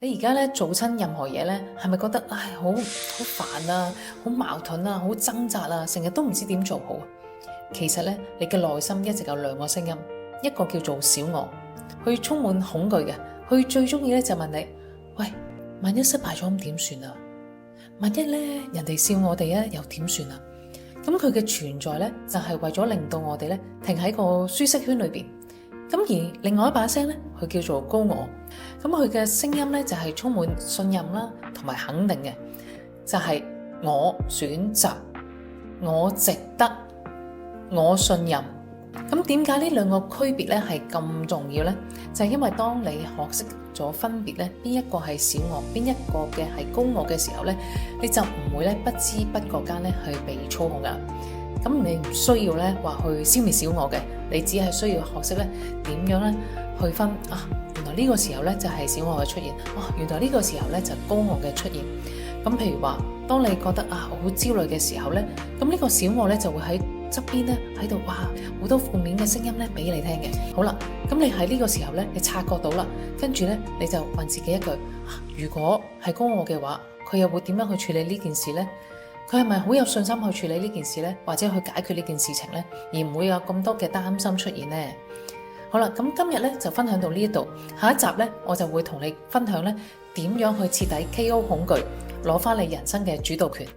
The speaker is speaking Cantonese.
你而家咧做親任何嘢咧，係咪覺得好煩啊、好矛盾啊、好掙扎啊，成日都唔知點做好？其實咧，你嘅內心一直有兩個聲音，一個叫做小我，佢充滿恐懼嘅，佢最中意咧就問你：喂，萬一失敗咗咁點算啊？萬一咧人哋笑我哋啊，又點算啊？咁佢嘅存在咧，就係為咗令到我哋咧停喺個舒適圈裏邊。咁而另外一把聲咧，佢叫做高我。咁佢嘅聲音咧就係充滿信任啦，同埋肯定嘅，就係我選擇，我值得，我信任。咁點解呢兩個區別咧係咁重要呢？就係因為當你學識咗分別咧，邊一個係小我，邊一個嘅係高我嘅時候咧，你就唔會咧不知不覺間咧去被操控噶。咁你唔需要咧話去消滅小我嘅，你只係需要學識咧點樣咧去分啊。原來呢個時候咧就係小我嘅出現，原來呢個時候咧就高我嘅出現。咁譬如話，當你覺得好焦慮嘅時候咧，咁呢個小我咧就會喺側邊咧喺度好多負面嘅聲音咧俾你聽嘅。好啦，咁你喺呢個時候咧，你察覺到啦，跟住咧你就問自己一句：如果係高我嘅話，佢又會點樣去處理呢件事呢？佢係咪好有信心去處理呢件事呢？或者去解決呢件事情呢？而唔會有咁多嘅擔心出現呢？好啦，咁今日咧就分享到呢一度，下一集咧我就會同你分享咧點樣去徹底 KO 恐懼，攞翻你人生嘅主導權。